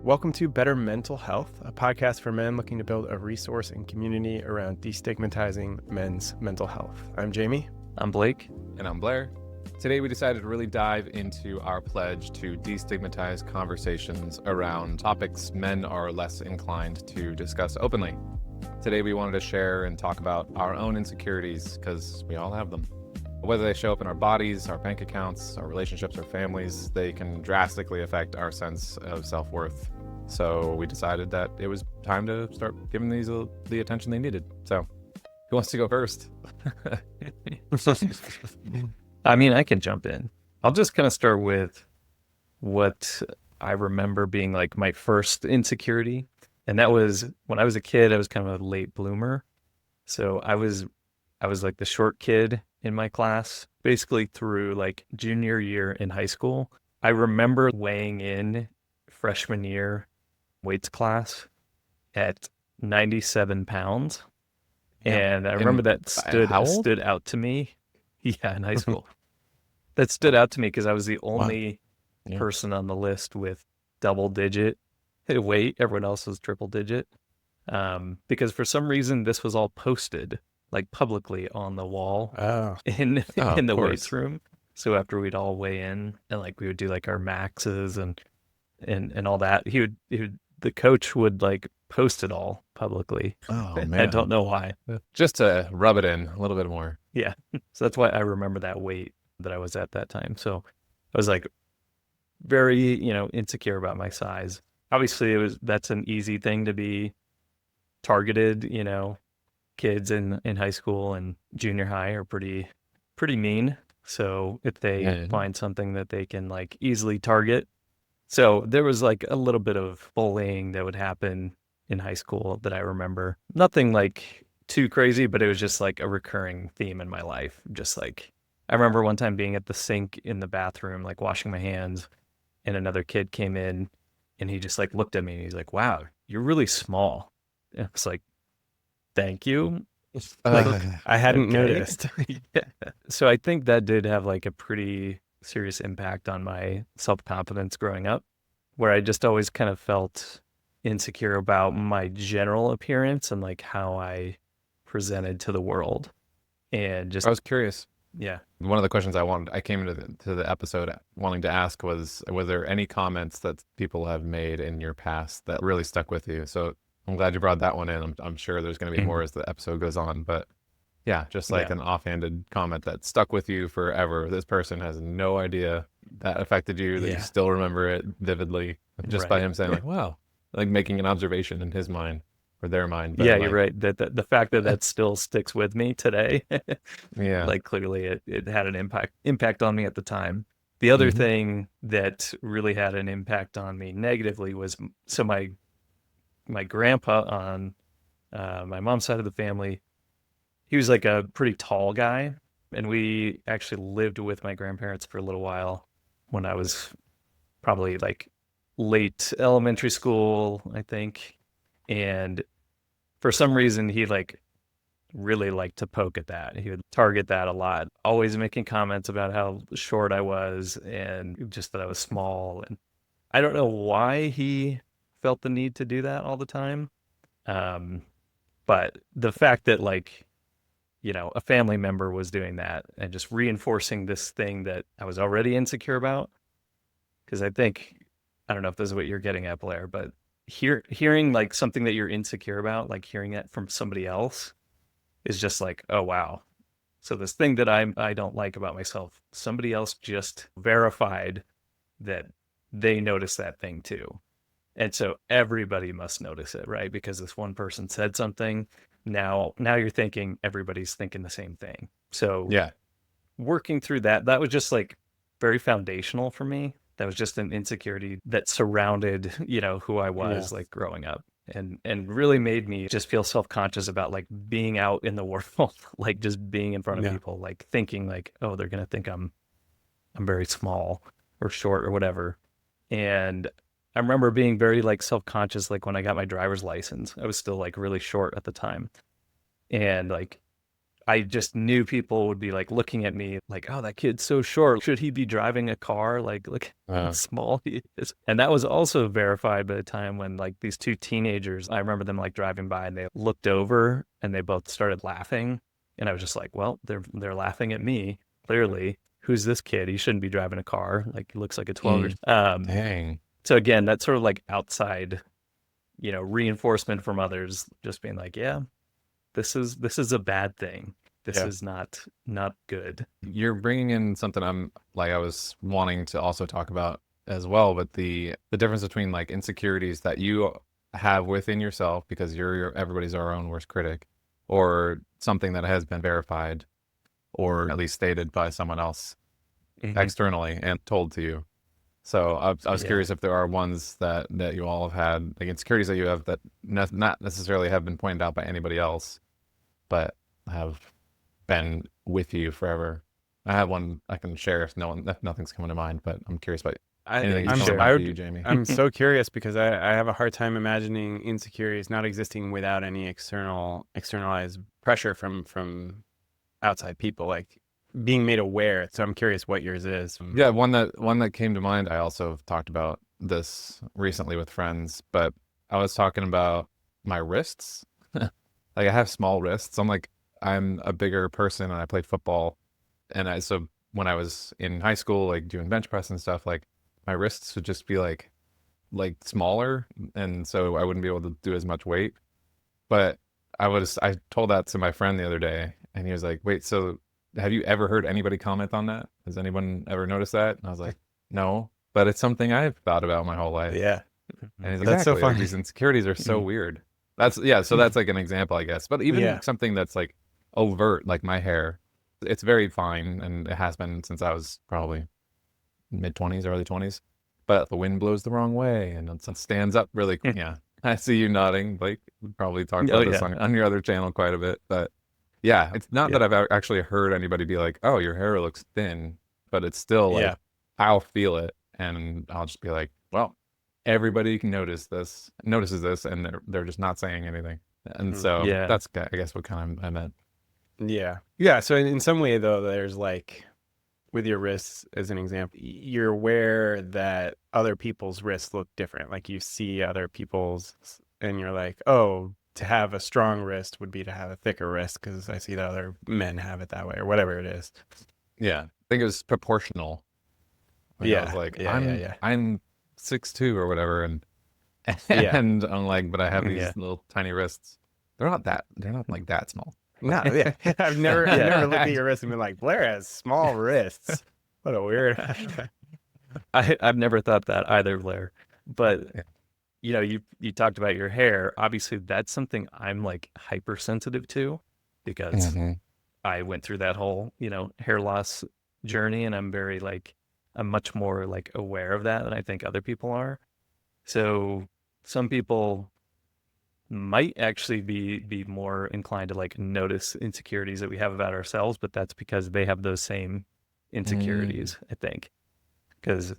Welcome to Better Mental Health, a podcast for men looking to build a resource and community around destigmatizing men's mental health. I'm Jamie. I'm Blake. And I'm Blair. Today we decided to really dive into our pledge to destigmatize conversations around topics men are less inclined to discuss openly. Today we wanted to share and talk about our own insecurities, because we all have them. Whether they show up in our bodies, our bank accounts, our relationships, our families, they can drastically affect our sense of self-worth. So we decided that it was time to start giving these the attention they needed. So who wants to go first? I mean, I can jump in. I'll just kind of start with what I remember being like my first insecurity. And that was when I was a kid, I was kind of a late bloomer. So I was like the short kid in my class, basically through like junior year in high school. I remember weighing in freshman year weights class at 97 pounds. And I remember that stood out to me. Yeah, in high school. That stood out to me because I was the only person on the list with double digit weight. Everyone else was triple digit. Because for some reason, this was all posted like publicly on the wall in the weights room. So after we'd all weigh in and like we would do like our maxes and all that, the coach would like post it all publicly. Oh man, I don't know why. Just to rub it in a little bit more. Yeah. So that's why I remember that weight that I was at that time. So I was like very, insecure about my size. Obviously that's an easy thing to be targeted, kids in high school and junior high are pretty mean. So if they find something that they can like easily target. So there was like a little bit of bullying that would happen in high school that I remember. Nothing like too crazy, but it was just like a recurring theme in my life. Just like, I remember one time being at the sink in the bathroom, like washing my hands, and another kid came in and he just like looked at me and he's like, "Wow, you're really small." And I was like, "Thank you." I hadn't noticed. Yeah. So I think that did have like a pretty serious impact on my self-confidence growing up, where I just always kind of felt insecure about my general appearance and like how I presented to the world. And just I was curious. Yeah. One of the questions I came to the episode wanting to ask was there any comments that people have made in your past that really stuck with you? So I'm glad you brought that one in. I'm sure there's going to be more as the episode goes on, but yeah, just like an offhanded comment that stuck with you forever. This person has no idea that affected you, that you still remember it vividly just by him saying like, wow, like making an observation in his mind or their mind. Yeah, you're right. That the fact that still sticks with me today. Yeah. Like clearly it had an impact on me at the time. The other thing that really had an impact on me negatively was, so my grandpa on my mom's side of the family, he was like a pretty tall guy, and we actually lived with my grandparents for a little while when I was probably like late elementary school, I think. And for some reason, he like really liked to poke at that. He would target that a lot, always making comments about how short I was and just that I was small. And I don't know why he felt the need to do that all the time. But the fact that like, a family member was doing that and just reinforcing this thing that I was already insecure about. Because I don't know if this is what you're getting at, Blair, but hearing like something that you're insecure about, like hearing that from somebody else is just like, oh, wow. So this thing that I don't like about myself, somebody else just verified that they noticed that thing too. And so everybody must notice it, right? Because this one person said something. Now you're thinking everybody's thinking the same thing. So working through that was just like very foundational for me. That was just an insecurity that surrounded, who I was like growing up, and really made me just feel self-conscious about like being out in the world, like just being in front of people, like thinking like, oh, they're going to think I'm very small or short or whatever. And I remember being very like self-conscious, like when I got my driver's license, I was still like really short at the time. And like I just knew people would be like looking at me like, oh, that kid's so short. Should he be driving a car? Like, look how small he is. And that was also verified by the time when like these two teenagers, I remember them like driving by and they looked over and they both started laughing. And I was just like, well, they're laughing at me, clearly. Who's this kid? He shouldn't be driving a car. Like, he looks like a 12-year. Dang. So again, that's sort of like outside, reinforcement from others, just being like, yeah, this is a bad thing. This is not good. You're bringing in something I was wanting to also talk about as well, but the difference between like insecurities that you have within yourself because everybody's our own worst critic, or something that has been verified or at least stated by someone else externally and told to you. So I was curious if there are ones that you all have had, like insecurities that you have that not necessarily have been pointed out by anybody else, but have been with you forever. I have one I can share if nothing's coming to mind, but I'm curious about anything that's coming to mind for you, Jamie. I'm so curious because I have a hard time imagining insecurities not existing without any externalized pressure from outside people, like being made aware. So I'm curious what yours is. Yeah, one that came to mind. I also have talked about this recently with friends, but I was talking about my wrists. Like, I have small wrists. I'm a bigger person and I played football. And so when I was in high school, like doing bench press and stuff, like my wrists would just be like smaller. And so I wouldn't be able to do as much weight. But I told that to my friend the other day and he was like, wait, so have you ever heard anybody comment on that? Has anyone ever noticed that? And I was like, no, but it's something I've thought about my whole life. Yeah. And he's That's so funny. These insecurities are so weird. So that's like an example, I guess. But even something that's like overt, like my hair, it's very fine. And it has been since I was probably mid-20s, early 20s. But the wind blows the wrong way and it stands up really quick. Yeah. I see you nodding. Blake, we probably talked about this on your other channel quite a bit. But yeah, it's not that I've actually heard anybody be like, oh, your hair looks thin. But it's still like, I'll feel it. And I'll just be like, well, everybody notices this, and they're just not saying anything. And so that's, I guess, what kind of I meant. Yeah. Yeah. So in some way, though, there's like with your wrists, as an example, you're aware that other people's wrists look different. Like you see other people's and you're like, oh, to have a strong wrist would be to have a thicker wrist because I see that other men have it that way or whatever it is. Yeah. I think it was proportional. Like, I was like, I'm 6'2" or whatever. And I'm like, but I have these little tiny wrists. They're not like that small. No, I've never looked at your wrist and been like, Blair has small wrists. What a weird. I've never thought that either, Blair. But you talked about your hair. Obviously, that's something I'm like hypersensitive to because I went through that whole hair loss journey, and I'm much more like aware of that than I think other people are. So some people might actually be more inclined to like notice insecurities that we have about ourselves, but that's because they have those same insecurities, I think. Because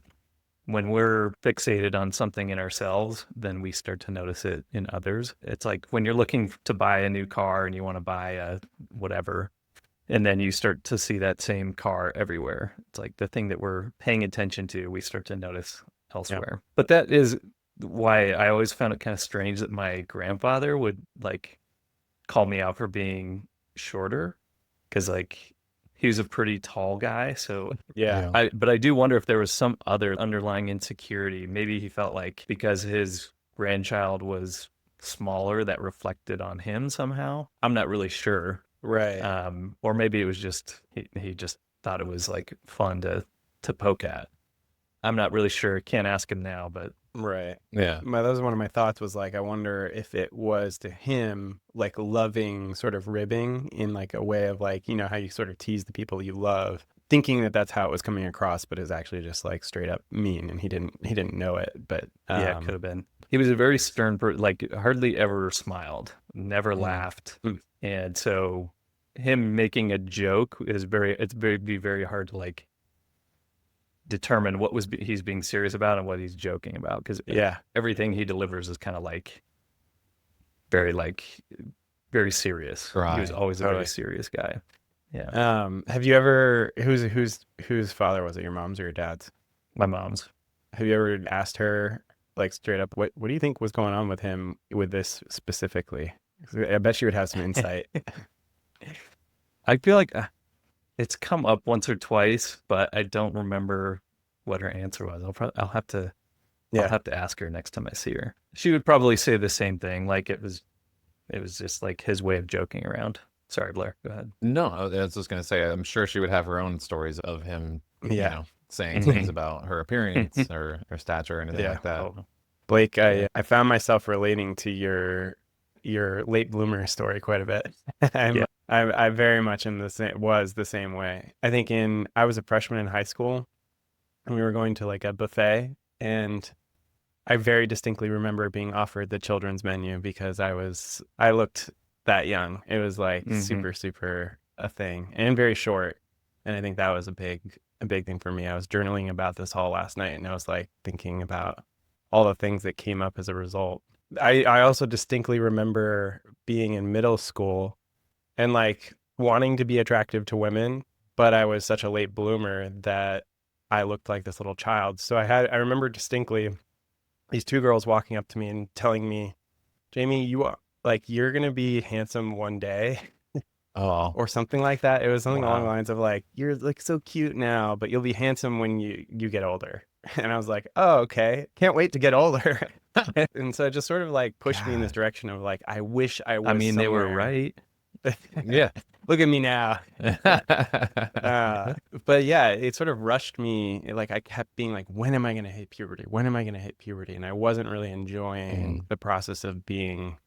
when we're fixated on something in ourselves, then we start to notice it in others. It's like when you're looking to buy a new car and you want to buy a whatever, and then you start to see that same car everywhere. It's like the thing that we're paying attention to, we start to notice elsewhere. But that is why I always found it kind of strange that my grandfather would like call me out for being shorter, because like he was a pretty tall guy. So but I do wonder if there was some other underlying insecurity. Maybe he felt like because his grandchild was smaller, that reflected on him somehow. I'm not really sure. Right. Or maybe it was just he just thought it was like fun to poke at. I'm not really sure. Can't ask him now, but right. Yeah. That was one of my thoughts, was like, I wonder if it was to him like loving sort of ribbing in like a way of like, how you sort of tease the people you love, thinking that that's how it was coming across, but is actually just like straight up mean, and he didn't know it. But it could have been. He was a very stern person, like hardly ever smiled, never laughed. And so him making a joke is very hard to like determine what he's being serious about and what he's joking about, because everything he delivers is kind of like very like very serious. He was Right. always a Totally. very serious guy. Yeah. Have you ever whose father was it? Your mom's or your dad's? My mom's. Have you ever asked her like straight up, what do you think was going on with him with this specifically? 'Cause I bet she would have some insight. I feel like it's come up once or twice, but I don't remember what her answer was. I'll have to ask her next time I see her. She would probably say the same thing, like it was just like his way of joking around. Sorry, Blair, go ahead. No, I was just gonna say, I'm sure she would have her own stories of him, Yeah. saying things about her appearance or her stature or anything like that. Oh, Blake, I found myself relating to your late bloomer story quite a bit. I very much was the same way. I think I was a freshman in high school and we were going to like a buffet, and I very distinctly remember being offered the children's menu because I looked that young. It was like super a thing and very short. And I think that was a big thing for me. I was journaling about this all last night, and I was like thinking about all the things that came up as a result. I also distinctly remember being in middle school and like wanting to be attractive to women, but I was such a late bloomer that I looked like this little child. So I remember distinctly these two girls walking up to me and telling me, Jamie, you're going to be handsome one day. Oh, Or something like that. It was something along the Wow. lines of like, you're like so cute now, but you'll be handsome when you get older. And I was like, oh, okay. Can't wait to get older. And so it just sort of like pushed me in this direction of like, I wish I was I mean, they were somewhere. right. yeah. Look at me now. But yeah, it sort of rushed me. Like I kept being like, when am I going to hit puberty? When am I going to hit puberty? And I wasn't really enjoying the process of being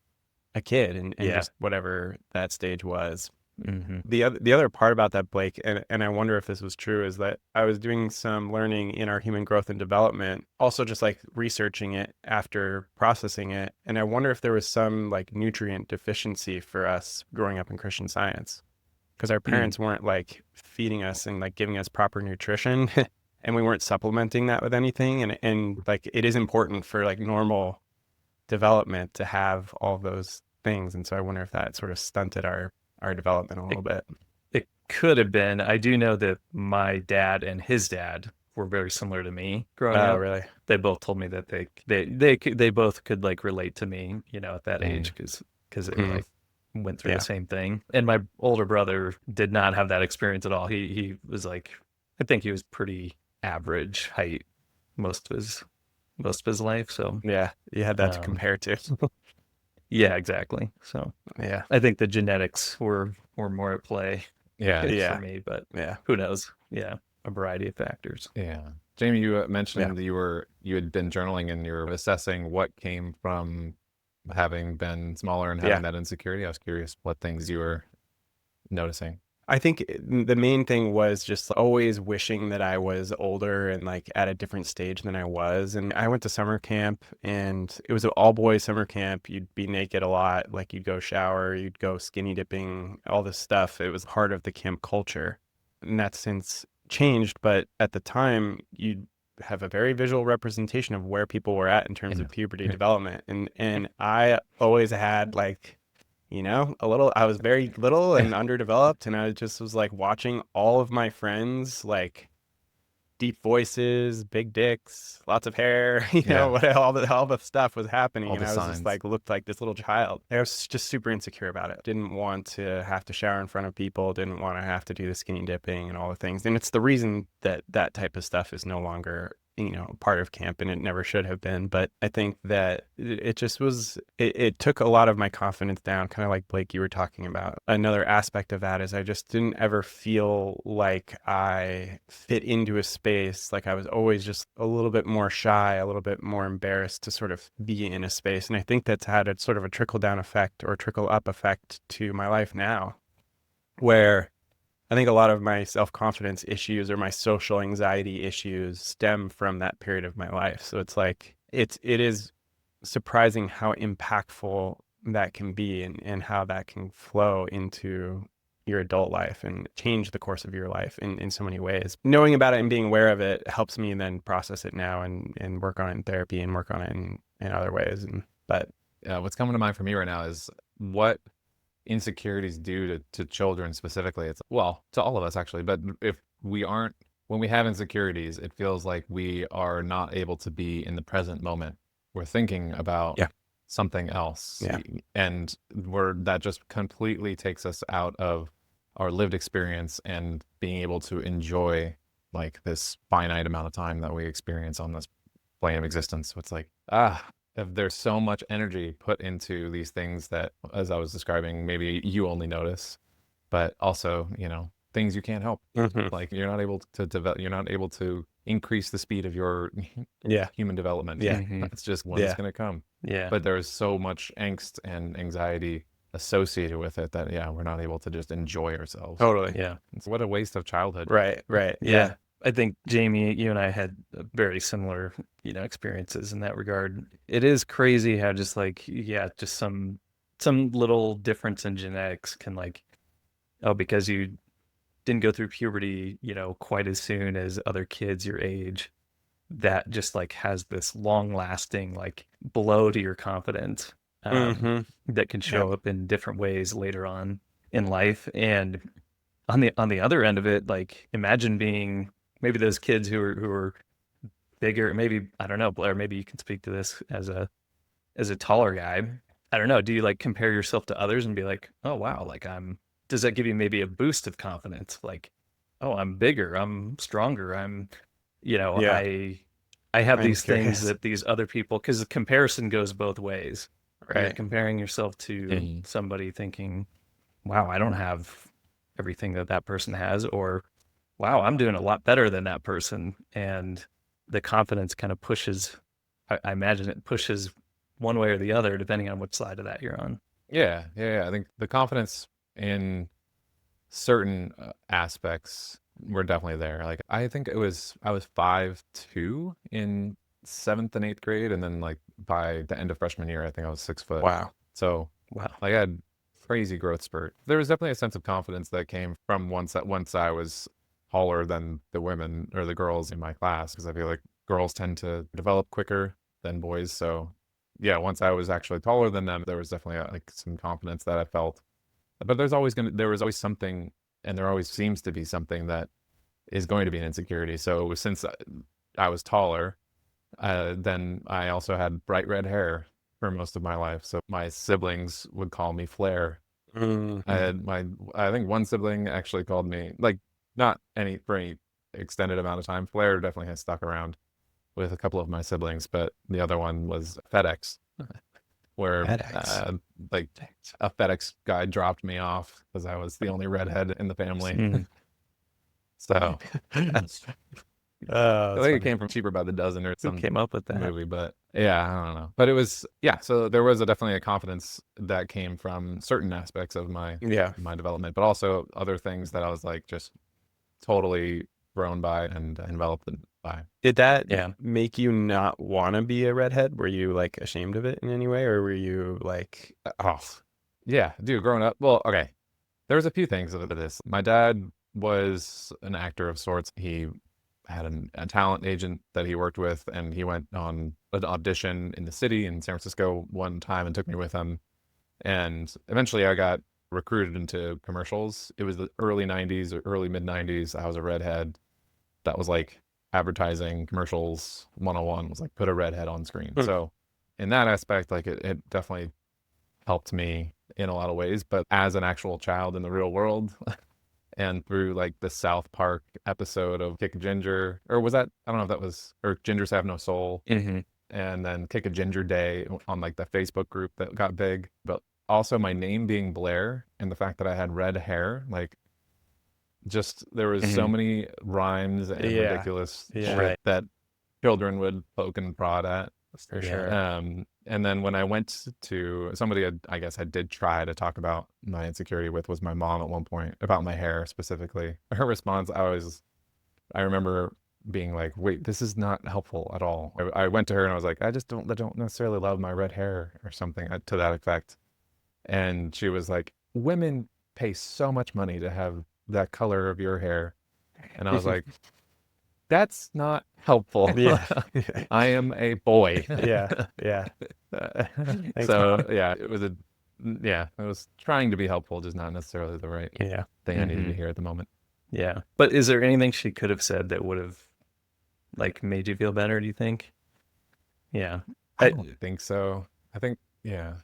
a kid and Yeah. just whatever that stage was. Mm-hmm. The other part about that, Blake, and I wonder if this was true, is that I was doing some learning in our human growth and development, also just like researching it after processing it. And I wonder if there was some like nutrient deficiency for us growing up in Christian Science, because our parents weren't like feeding us and like giving us proper nutrition and we weren't supplementing that with anything. And like it is important for like normal development to have all those things. And so I wonder if that sort of stunted our development a little bit. It could have been. I do know that my dad and his dad were very similar to me growing Oh, up. really? They both told me that they both could like relate to me, at that age because they like went through the same thing. And my older brother did not have that experience at all. He was like, I think he was pretty average height most of his life. So Yeah, you had that to compare to. yeah, exactly. So Yeah. I think the genetics were more at play Yeah. for me, but Yeah. who knows? Yeah, a variety of factors. Yeah. Jamie, you mentioned that you had been journaling and you're assessing what came from having been smaller and having that insecurity. I was curious what things you were noticing. I think the main thing was just always wishing that I was older and like at a different stage than I was. And I went to summer camp, and it was an all boys summer camp. You'd be naked a lot. Like you'd go shower, you'd go skinny dipping, all this stuff. It was part of the camp culture. And that's since changed. But at the time, you'd have a very visual representation of where people were at in terms of puberty development. And I always had like, I was very little and underdeveloped, and I just was like watching all of my friends, like deep voices, big dicks, lots of hair, all the stuff was happening. And I was just like, looked like this little child. I was just super insecure about it. Didn't want to have to shower in front of people, didn't want to have to do the skinny dipping and all the things. And it's the reason that that type of stuff is no longer part of camp, and it never should have been. But I think that it just was, it took a lot of my confidence down, kind of like Blake, you were talking about. Another aspect of that is I just didn't ever feel like I fit into a space. Like I was always just a little bit more shy, a little bit more embarrassed to sort of be in a space. And I think that's had a sort of a trickle down effect or trickle up effect to my life now, where I think a lot of my self-confidence issues or my social anxiety issues stem from that period of my life. So it's like, it is surprising how impactful that can be and how that can flow into your adult life and change the course of your life in so many ways. Knowing about it and being aware of it helps me then process it now and work on it in therapy and work on it in other ways. But what's coming to mind for me right now is what insecurities do to children specifically. It's, well, to all of us actually, but if we aren't, when we have insecurities, it feels like we are not able to be in the present moment. We're thinking about Yeah. something else. Yeah. And that just completely takes us out of our lived experience and being able to enjoy like this finite amount of time that we experience on this plane of existence. So it's like, if there's so much energy put into these things that, as I was describing, maybe you only notice, but also, things you can't help. Mhm. Like you're not able to develop, you're not able to increase the speed of your Yeah. human development. Yeah. That's just when it's Yeah. going to come. Yeah. But there's so much angst and anxiety associated with it that, we're not able to just enjoy ourselves. Totally. Yeah. It's what a waste of childhood. Right. Right. Yeah. I think Jamie, you and I had very similar, experiences in that regard. It is crazy how just like, just some little difference in genetics can like, because you didn't go through puberty, quite as soon as other kids your age, that just like has this long lasting like blow to your confidence that can show up in different ways later on in life. And on the other end of it, like imagine being maybe those kids who are bigger, maybe, I don't know, Blair, maybe you can speak to this as a taller guy. I don't know. Do you like compare yourself to others and be like, oh wow, like does that give you maybe a boost of confidence? Like, oh, I'm bigger, I'm stronger, I have these things that these other people, because the comparison goes both ways, right? You're comparing yourself to somebody thinking, wow, I don't have everything that person has, or wow, I'm doing a lot better than that person. And the confidence kind of pushes, I imagine it pushes one way or the other, depending on which side of that you're on. Yeah. I think the confidence in certain aspects were definitely there. Like I think I was 5'2" in 7th and 8th grade, and then like by the end of freshman year, I think I was 6 foot. Wow. So like I had crazy growth spurt. There was definitely a sense of confidence that came from once I was taller than the women or the girls in my class, because I feel like girls tend to develop quicker than boys. So yeah, once I was actually taller than them, there was definitely like some confidence that I felt. But there was always something, and there always seems to be something that is going to be an insecurity. So since I was taller, then I also had bright red hair for most of my life. So my siblings would call me Flair. I think one sibling actually called me, like, not for any extended amount of time. Flair definitely has stuck around with a couple of my siblings, but the other one was FedEx, where like a FedEx guy dropped me off because I was the only redhead in the family. So I think it came from Cheaper by the Dozen or some came up with that movie, but yeah, I don't know. But it was, so there was definitely a confidence that came from certain aspects of my development, but also other things that I was like just totally thrown by and enveloped by. Did that make you not want to be a redhead? Were you like ashamed of it in any way, or were you like, yeah, dude, growing up, well, okay, there was a few things of this. My dad was an actor of sorts. He had a talent agent that he worked with, and he went on an audition in the city in San Francisco one time and took me with him. And eventually I got recruited into commercials. It was the early 90s or early mid 90s. I was a redhead. That was like advertising commercials 101, was like put a redhead on screen. So in that aspect, like it definitely helped me in a lot of ways. But as an actual child in the real world, and through like the South Park episode of Kick a Ginger, or was that, I don't know if that was, or Gingers Have No Soul, and then Kick a Ginger Day on like the Facebook group that got big. But also my name being Blair and the fact that I had red hair, like just there was so many rhymes and ridiculous shit that children would poke and prod at. For sure. And then when I went to somebody, I guess I did try to talk about my insecurity with, was my mom at one point, about my hair specifically. Her response, I remember being like, wait, this is not helpful at all. I went to her and I was like, I don't necessarily love my red hair or something to that effect. And she was like, women pay so much money to have that color of your hair. And I was like, that's not helpful. I am a boy. Yeah. So yeah, it was a yeah, I was trying to be helpful, just not necessarily the right Yeah. thing I needed to Mhm. hear at the moment. Yeah. But is there anything she could have said that would have like made you feel better, do you think? Yeah. I don't think so. I think, yeah.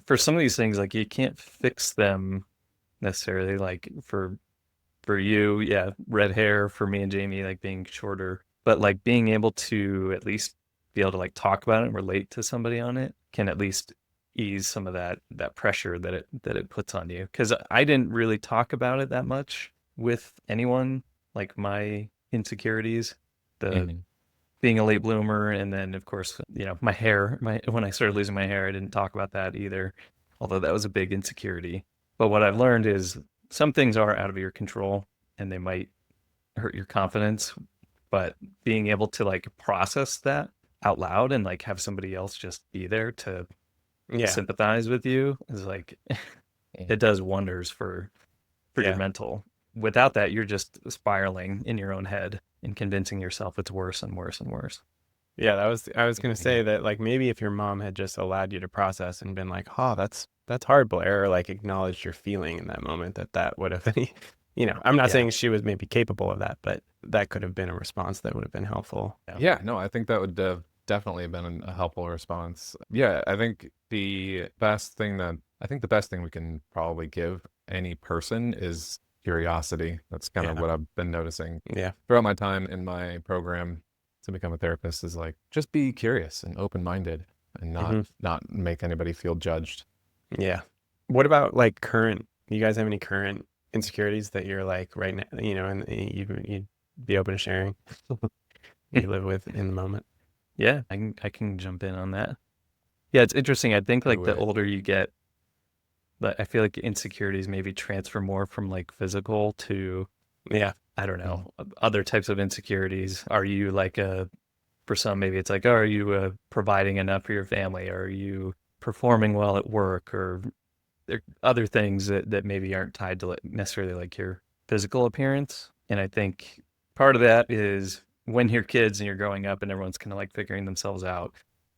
For some of these things, like you can't fix them necessarily. Like for you, yeah, red hair. For me and Jamie, like being shorter, but like being able to at least be able to like talk about it and relate to somebody on it can at least ease some of that pressure that it puts on you. Because I didn't really talk about it that much with anyone, like my insecurities, the Mhm. being a late bloomer, and then of course, my hair. My when I started losing my hair, I didn't talk about that either, although that was a big insecurity. But what I've learned is some things are out of your control, and they might hurt your confidence. But being able to like process that out loud and like have somebody else just be there to Yeah. sympathize with you is like it does wonders for your Yeah. mental. Without that, you're just spiraling in your own head and convincing yourself it's worse and worse and worse. Yeah, I was gonna say that like maybe if your mom had just allowed you to process and been like, oh, that's hard, Blair, or like acknowledged your feeling in that moment, that would have I'm not Yeah. saying she was maybe capable of that, but that could have been a response that would have been helpful. Yeah, no, I think that would have definitely been a helpful response. Yeah, I think the best thing we can probably give any person is curiosity. That's kind of Yeah. what I've been noticing Yeah. throughout my time in my program to become a therapist is like just be curious and open-minded and hmm not make anybody feel judged. Yeah. What about like you guys have any current insecurities that you're like right now, and you'd be open to sharing you live with in the moment? Yeah, I can jump in on that. Yeah, it's interesting. I think like Do the it. older you get, I feel like insecurities maybe transfer more from like physical to, Yeah. I don't know, other types of insecurities. Are you like for some, maybe it's like, oh, are you providing enough for your family? Are you performing well at work? Or there are other things that maybe aren't tied to necessarily like your physical appearance. And I think part of that is when you're kids and you're growing up and everyone's kind of like figuring themselves out.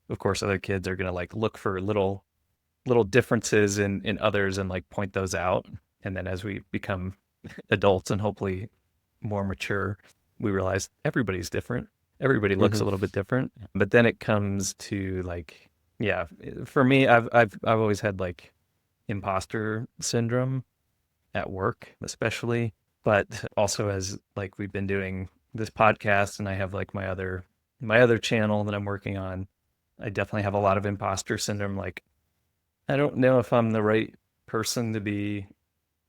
Of course, other kids are going to like look for little differences in others and like point those out. And then as we become adults and hopefully more mature, we realize everybody's different. Everybody looks hmm a little bit different. But then it comes to like, yeah, for me, I've always had like imposter syndrome at work, especially, but also as like we've been doing this podcast and I have like my other channel that I'm working on, I definitely have a lot of imposter syndrome. Like, I don't know if I'm the right person to be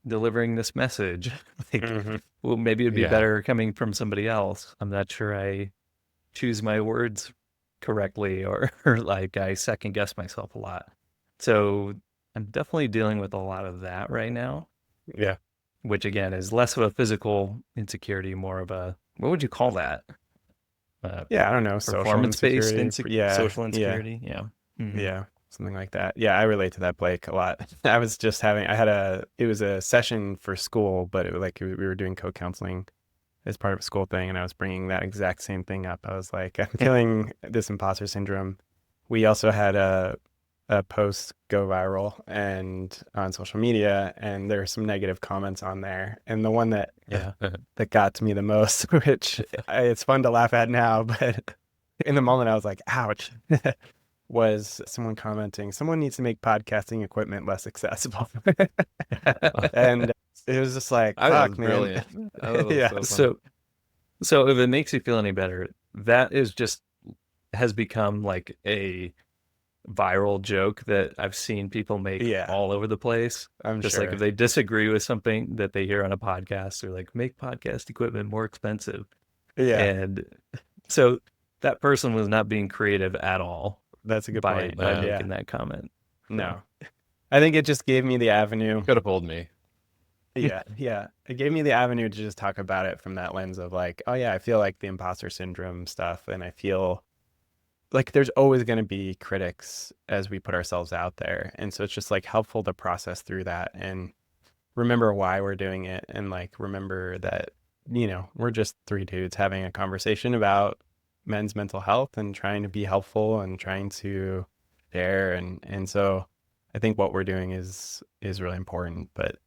delivering this message. Like, hmm well, maybe it'd be Yeah. better coming from somebody else. I'm not sure I choose my words correctly or like I second guess myself a lot. So I'm definitely dealing with a lot of that right now, Yeah. which again is less of a physical insecurity, more of a, what would you call that? Yeah. I don't know. Social Performance-based insecurity. Yeah. social Yeah. insecurity. Yeah. Hmm. Yeah, something like that. Yeah, I relate to that, Blake, a lot. It was a session for school, but it was like we were doing co-counseling as part of a school thing, and I was bringing that exact same thing up. I was like, I'm feeling this imposter syndrome. We also had a post go viral and on social media, and there were some negative comments on there. And the one that Yeah. that got to me the most, which it's fun to laugh at now, but in the moment I was like, ouch. Was someone commenting, someone needs to make podcasting equipment less accessible. And it was just like, I thought it was fuck, man. brilliant. I thought it was Yeah. so funny. So if it makes you feel any better, that is just has become like a viral joke that I've seen people make Yeah, all over the place. I'm Just like sure. if they disagree with something that they hear on a podcast, they're like, make podcast equipment more expensive. Yeah, And so that person was not being creative at all that's a good by point. by Yeah. Yeah. making that comment. No. I think it just gave me the avenue. Could have pulled me. Yeah, yeah. It gave me the avenue to just talk about it from that lens of like, oh yeah, I feel like the imposter syndrome stuff, and I feel like there's always going to be critics as we put ourselves out there. And so it's just like helpful to process through that and remember why we're doing it, and like remember that, we're just three dudes having a conversation about men's mental health and trying to be helpful and trying to share. And so I think what we're doing is really important, but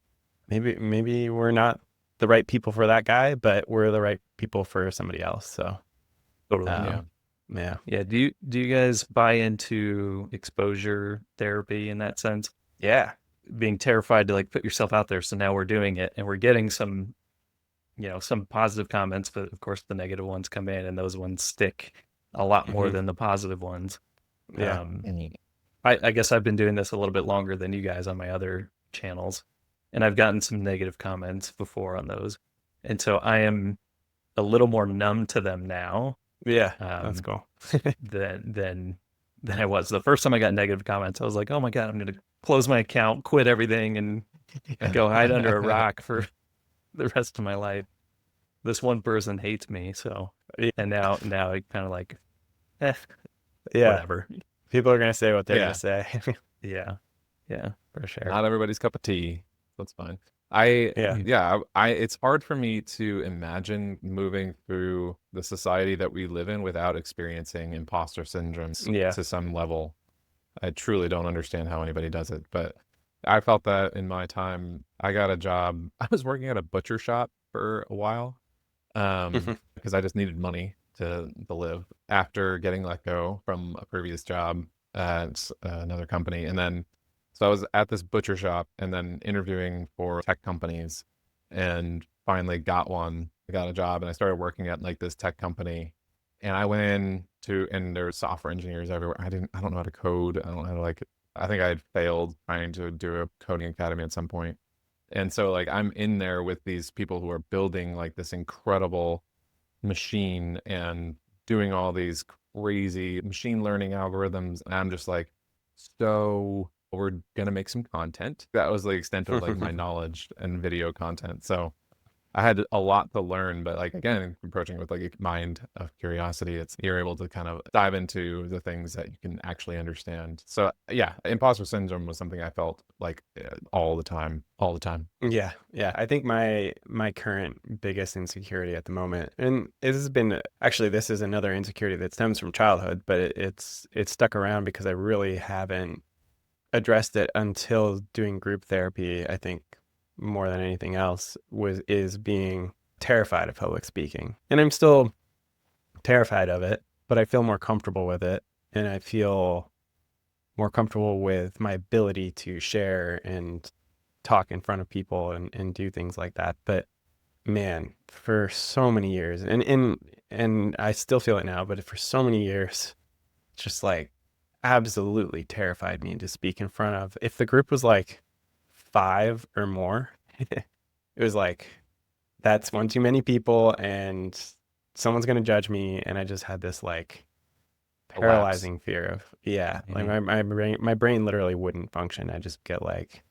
maybe we're not the right people for that guy, but we're the right people for somebody else. So Totally. yeah. Yeah. Do you guys buy into exposure therapy in that sense? Yeah. Being terrified to like put yourself out there. So now we're doing it and we're getting some, some positive comments, but of course the negative ones come in and those ones stick a lot more than the positive ones. Yeah. I guess I've been doing this a little bit longer than you guys on my other channels, and I've gotten some negative comments before on those. And so I am a little more numb to them now. Yeah. That's cool. than I was. The first time I got negative comments, I was like, oh my God, I'm going to close my account, quit everything, and go hide under a rock for the rest of my life. This one person hates me. So, and now I kind of like, whatever. People are going to say what they're going to say. Yeah, for sure. Not everybody's cup of tea. That's fine. It's hard for me to imagine moving through the society that we live in without experiencing imposter syndrome to some level. I truly don't understand how anybody does it, but I felt that in my time. I got a job. I was working at a butcher shop for a while because I just needed money to live after getting let go from a previous job at another company. And then, so I was at this butcher shop and then interviewing for tech companies and finally got one. I got a job and I started working at like this tech company, and I went in and there were software engineers everywhere. I don't know how to code. I don't know how to I think I had failed trying to do a coding academy at some point. And so like I'm in there with these people who are building like this incredible machine and doing all these crazy machine learning algorithms. And I'm just like, so we're going to make some content. That was the extent of like my knowledge and video content. So I had a lot to learn, but like, again, approaching it with like a mind of curiosity, you're able to kind of dive into the things that you can actually understand. So yeah, imposter syndrome was something I felt like all the time. Yeah. I think my current biggest insecurity at the moment, and this is another insecurity that stems from childhood, but it's stuck around because I really haven't addressed it until doing group therapy. I think more than anything else is being terrified of public speaking. And I'm still terrified of it, but I feel more comfortable with it. And I feel more comfortable with my ability to share and talk in front of people and do things like that. But man, for so many years, and I still feel it now, but for so many years, just like absolutely terrified me to speak in front of. If the group was like 5 or more, it was like, that's one too many people and someone's going to judge me. And I just had this like paralyzing fear of, like my brain literally wouldn't function. I just get like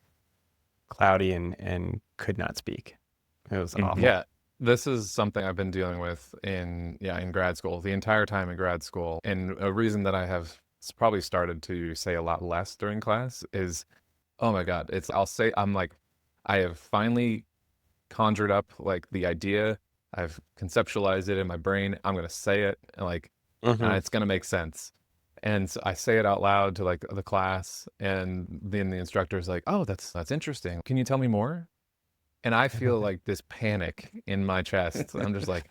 cloudy and could not speak. It was awful. Yeah. This is something I've been dealing with in grad school, the entire time in grad school. And a reason that I have probably started to say a lot less during class is, oh my God, I have finally conjured up like the idea. I've conceptualized it in my brain. I'm going to say it and it's going to make sense. And so I say it out loud to like the class, and then the instructor is like, oh, that's interesting. Can you tell me more? And I feel like this panic in my chest. I'm just like,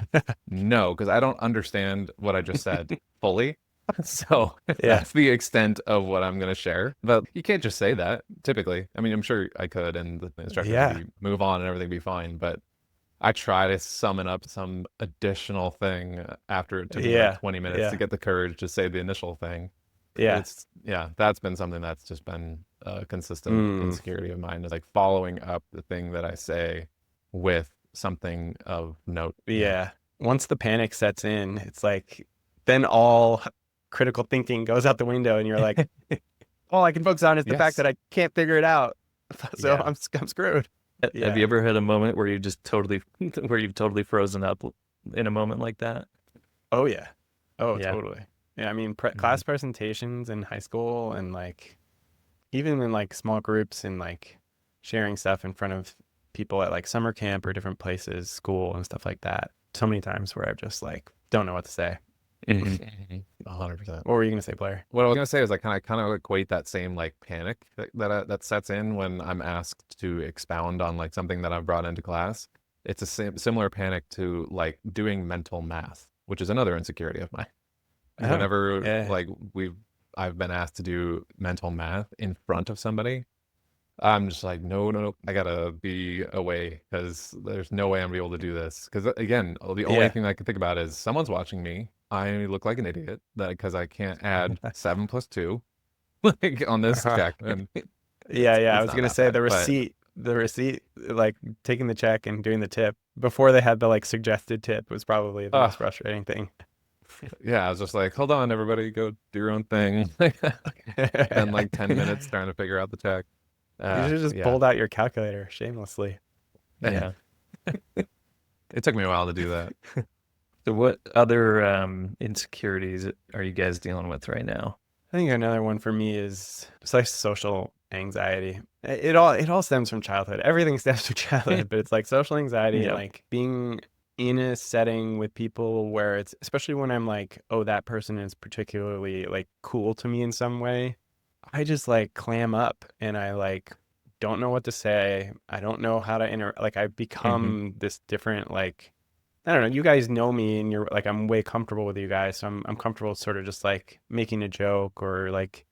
no, because I don't understand what I just said fully. So that's the extent of what I'm going to share. But you can't just say that typically. I mean, I'm sure I could, and the instructor would move on and everything would be fine. But I try to summon up some additional thing after it took me like 20 minutes to get the courage to say the initial thing. That's been something that's just been a consistent insecurity of mine, is like following up the thing that I say with something of note. Once the panic sets in, it's like, then all critical thinking goes out the window, and you're like, all I can focus on is the fact that I can't figure it out. So I'm screwed. Have you ever had a moment where you've totally frozen up in a moment like that? Oh yeah. Totally. Yeah. I mean, class presentations in high school, and like even in like small groups, and like sharing stuff in front of people at like summer camp or different places, school and stuff like that. So many times where I've just like, don't know what to say. Mhm. 100%. What were you gonna say, Blair? What I was gonna say is I kind of equate that same like panic that sets in when I'm asked to expound on like something that I've brought into class. It's a similar panic to like doing mental math, which is another insecurity of mine. Oh, Whenever yeah. like I've been asked to do mental math in front of somebody, I'm just like, no, no, no, I gotta be away because there's no way I'm gonna be able to do this. Because again, the only Yeah. thing I can think about is someone's watching me. I look like an idiot that because I can't add 7 + 2 like on this Uh-huh. check, and Yeah, yeah. I it's was not gonna that say bad. But the receipt, like taking the check and doing the tip before they had the like suggested tip was probably the uh, most frustrating thing. yeah, I was just like, hold on, everybody, go do your own thing. Spend like 10 minutes trying to figure out the check. You should have just Yeah, pulled out your calculator shamelessly. Yeah. it took me a while to do that. So what other insecurities are you guys dealing with right now? I think another one for me is it's like social anxiety. It all stems from childhood. Everything stems from childhood, but it's like social anxiety and Yeah. like being in a setting with people where it's especially when I'm like, oh, that person is particularly like cool to me in some way. I just like clam up and I like don't know what to say. I don't know how to like I've Hmm. become this different like I don't know. You guys know me, and you're like I'm way comfortable with you guys, so I'm comfortable sort of just like making a joke or like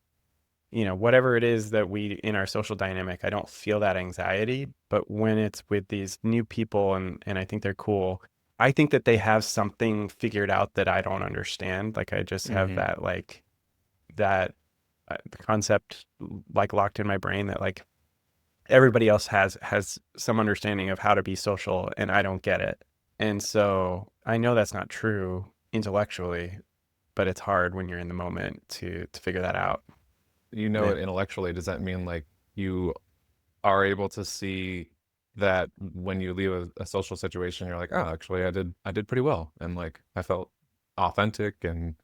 whatever it is that we in our social dynamic. I don't feel that anxiety, but when it's with these new people and I think they're cool, I think that they have something figured out that I don't understand. Like I just have Hmm. that like that concept like locked in my brain that like everybody else has some understanding of how to be social and I don't get it. And so I know that's not true intellectually, but it's hard when you're in the moment to figure that out. You know Yeah. it intellectually. Does that mean like you are able to see that when you leave a social situation, you're like, oh, actually, I did pretty well, and like I felt authentic and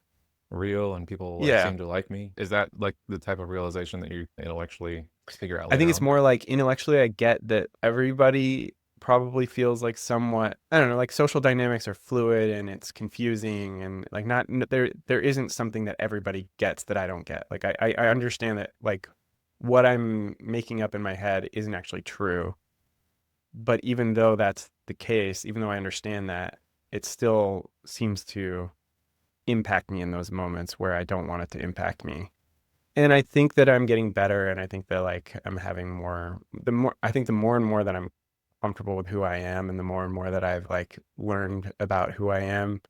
real, and people like Yeah. seemed to like me. Is that like the type of realization that you intellectually figure out I later think it's on? more like intellectually I get that everybody probably feels like somewhat I don't know, like social dynamics are fluid and it's confusing and like not there isn't something that everybody gets that I don't get. Like I understand that like what I'm making up in my head isn't actually true. But even though that's the case, even though I understand that, it still seems to impact me in those moments where I don't want it to impact me. And I think that I'm getting better and I think that like I'm having the more and more that I'm comfortable with who I am and the more and more that I've like learned about who I am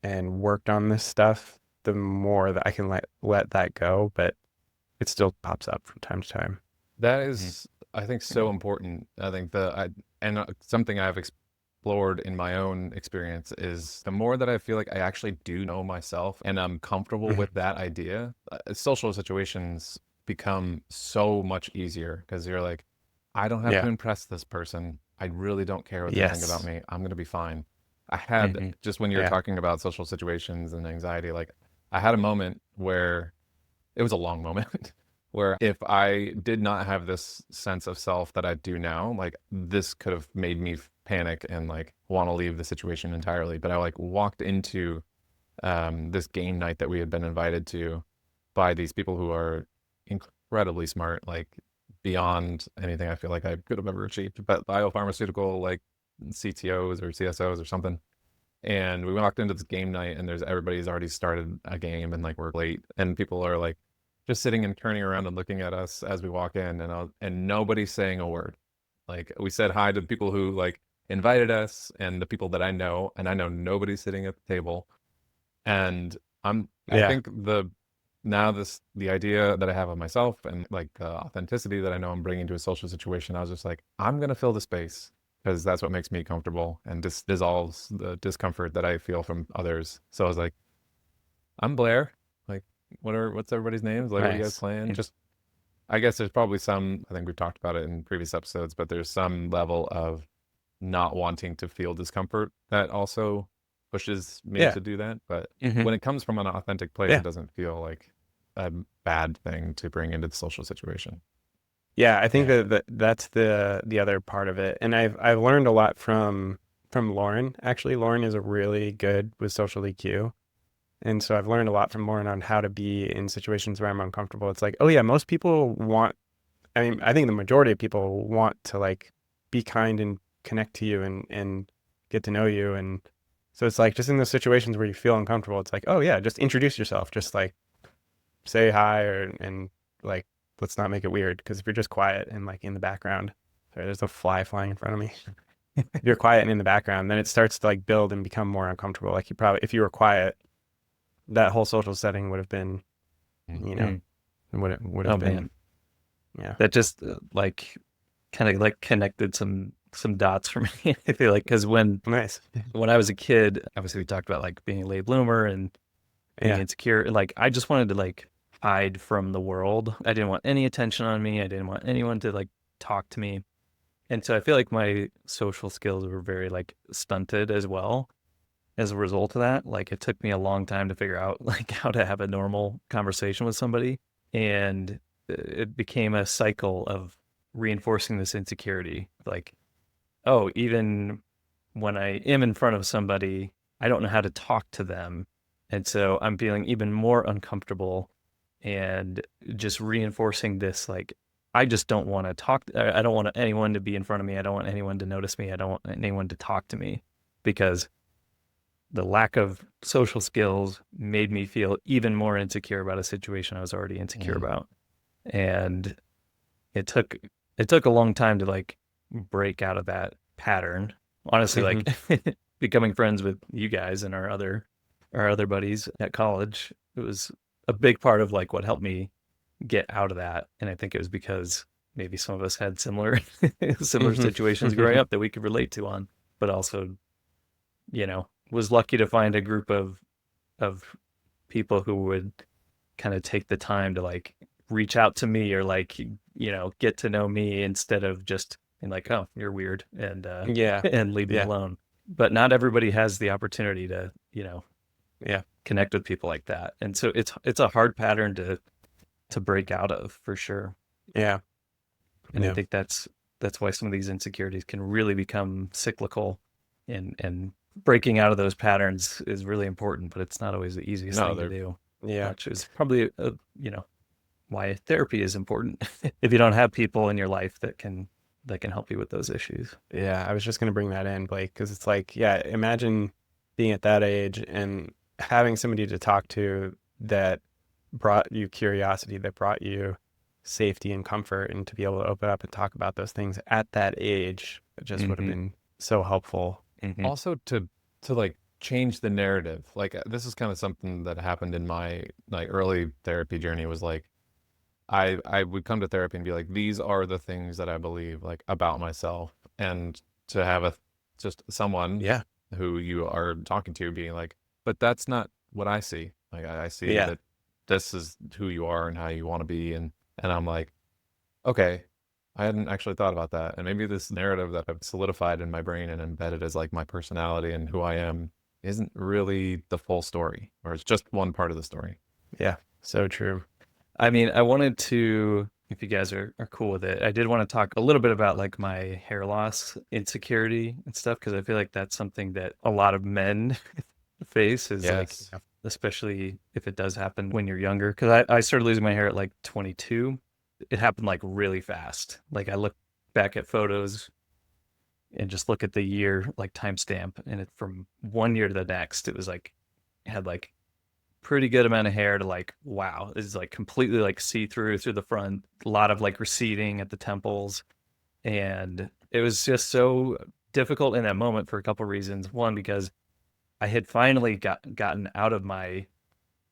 and worked on this stuff, the more that I can let that go, but it still pops up from time to time. That Hmm. is, I think, so important. I think something I've explored in my own experience is the more that I feel like I actually do know myself and I'm comfortable Mhm. with that idea, social situations become so much easier because you're like, I don't have to Yeah. impress this person. I really don't care what they think about Yes. me. I'm gonna be fine. I had Hmm. just when you were Yeah. talking about social situations and anxiety, like I had a moment where it was a long moment where if I did not have this sense of self that I do now, like this could have made me panic and like want to leave the situation entirely. But I like walked into this game night that we had been invited to by these people who are incredibly smart, like beyond anything I feel like I could have ever achieved. But biopharmaceutical like CTOs or CSOs or something. And we walked into this game night and there's everybody's already started a game and like we're late and people are like just sitting and turning around and looking at us as we walk in and nobody's saying a word. Like we said hi to the people who like invited us and the people that I know and I know nobody's sitting at the table. And I Yeah. think the idea that I have of myself and like the authenticity that I know I'm bringing to a social situation, I was just like, I'm gonna fill the space because that's what makes me comfortable and just dissolves the discomfort that I feel from others. So I was like, I'm Blair. Like, what's everybody's names? Like, what are you guys Nice. playing? Just I guess there's probably some. I think we've talked about it in previous episodes, but there's some level of not wanting to feel discomfort that also pushes me Yeah. to do that. But Hmm. when it comes from an authentic place, Yeah. it doesn't feel like a bad thing to bring into the social situation. Yeah, I think Yeah. that's the other part of it. And I've learned a lot from Lauren. Actually, Lauren is a really good with social EQ. And so I've learned a lot from Lauren on how to be in situations where I'm uncomfortable. It's like, oh yeah, most people want, I mean, I think the majority of people want to like be kind and connect to you and get to know you. And so it's like, just in those situations where you feel uncomfortable, it's like, oh yeah, just introduce yourself. Just like say hi and like, let's not make it weird. Because if you're just quiet and like in the background, sorry, there's a fly flying in front of me. If you're quiet and in the background, then it starts to like build and become more uncomfortable. Like you probably, if you were quiet, that whole social setting would have been, you know, would have been, man. Yeah. That just like kind of like connected some dots for me. I feel like because when Nice. I was a kid, obviously we talked about like being a late bloomer and being Yeah. insecure. Like I just wanted to like hide from the world. I didn't want any attention on me. I didn't want anyone to like talk to me. And so I feel like my social skills were very like stunted as well. As a result of that, like it took me a long time to figure out like how to have a normal conversation with somebody. And it became a cycle of reinforcing this insecurity. Like, oh, even when I am in front of somebody, I don't know how to talk to them. And so I'm feeling even more uncomfortable and just reinforcing this, like, I just don't want to talk. I don't want anyone to be in front of me. I don't want anyone to notice me. I don't want anyone to talk to me because the lack of social skills made me feel even more insecure about a situation I was already insecure about. And it took a long time to like break out of that pattern. Honestly, like becoming friends with you guys and our other buddies at college, it was a big part of like what helped me get out of that. And I think it was because maybe some of us had similar situations growing up that we could relate to on, but also, you know, was lucky to find a group of people who would kind of take the time to like reach out to me or like, you know, get to know me instead of just being like, oh, you're weird and Yeah. and leave me alone. But not everybody has the opportunity to, you know, connect with people like that. And so it's a hard pattern to break out of for sure. Yeah. And I think that's why some of these insecurities can really become cyclical, and breaking out of those patterns is really important, but it's not always the easiest thing to do. Yeah. Which is probably, you know, why therapy is important if you don't have people in your life that can help you with those issues. Yeah. I was just going to bring that in, Blake, because it's like, yeah, imagine being at that age and having somebody to talk to that brought you curiosity, that brought you safety and comfort, and to be able to open up and talk about those things at that age, it just would have been so helpful. Also to like change the narrative. Like this is kind of something that happened in my like early therapy journey, was like I would come to therapy and be like, these are the things that I believe like about myself, and to have just someone who you are talking to being like, but that's not what I see. Like I see that this is who you are and how you want to be, and I'm like, okay, I hadn't actually thought about that. And maybe this narrative that I've solidified in my brain and embedded as like my personality and who I am isn't really the full story, or it's just one part of the story. Yeah, so true. I mean, I wanted to, if you guys are cool with it, I did want to talk a little bit about like my hair loss insecurity and stuff, because I feel like that's something that a lot of men face, is like, especially if it does happen when you're younger. Because I started losing my hair at like 22. It happened like really fast. Like I look back at photos and just look at the year like timestamp, and it from one year to the next, it was like it had like pretty good amount of hair to like, wow, this is like completely like see-through through the front, a lot of like receding at the temples. And it was just so difficult in that moment for a couple of reasons. One, because I had finally gotten out of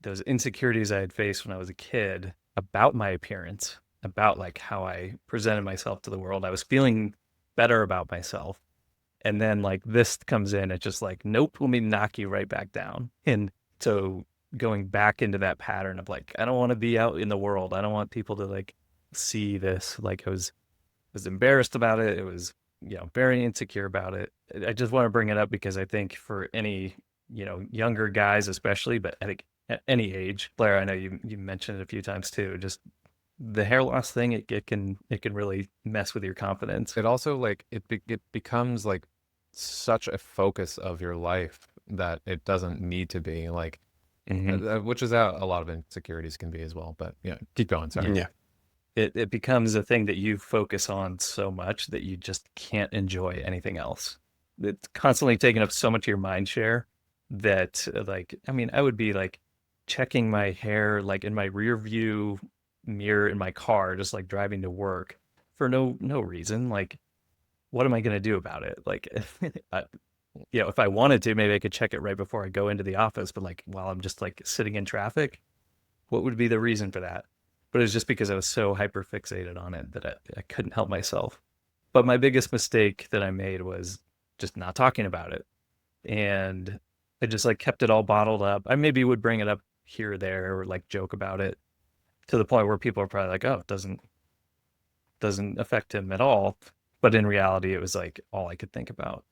those insecurities I had faced when I was a kid about my appearance, about like how I presented myself to the world. I was feeling better about myself. And then like this comes in, it's just like, nope, let me knock you right back down. And so going back into that pattern of like, I don't want to be out in the world. I don't want people to like see this. Like I was embarrassed about it. It was, you know, very insecure about it. I just want to bring it up because I think for any, you know, younger guys especially, but I think at any age, Blair, I know you mentioned it a few times too, just the hair loss thing, it can really mess with your confidence. It also like it becomes like such a focus of your life that it doesn't need to be. Like which is how a lot of insecurities can be as well. But yeah, keep going. Sorry. Yeah. It becomes a thing that you focus on so much that you just can't enjoy anything else. It's constantly taking up so much of your mind share that like, I mean, I would be like checking my hair like in my rear view mirror in my car, just like driving to work for no reason. Like, what am I going to do about it? Like, if I wanted to, maybe I could check it right before I go into the office. But like, while I'm just like sitting in traffic, what would be the reason for that? But it was just because I was so hyper fixated on it that I couldn't help myself. But my biggest mistake that I made was just not talking about it. And I just like kept it all bottled up. I maybe would bring it up here or there or like joke about it to the point where people are probably like, oh, it doesn't affect him at all. But in reality, it was like all I could think about.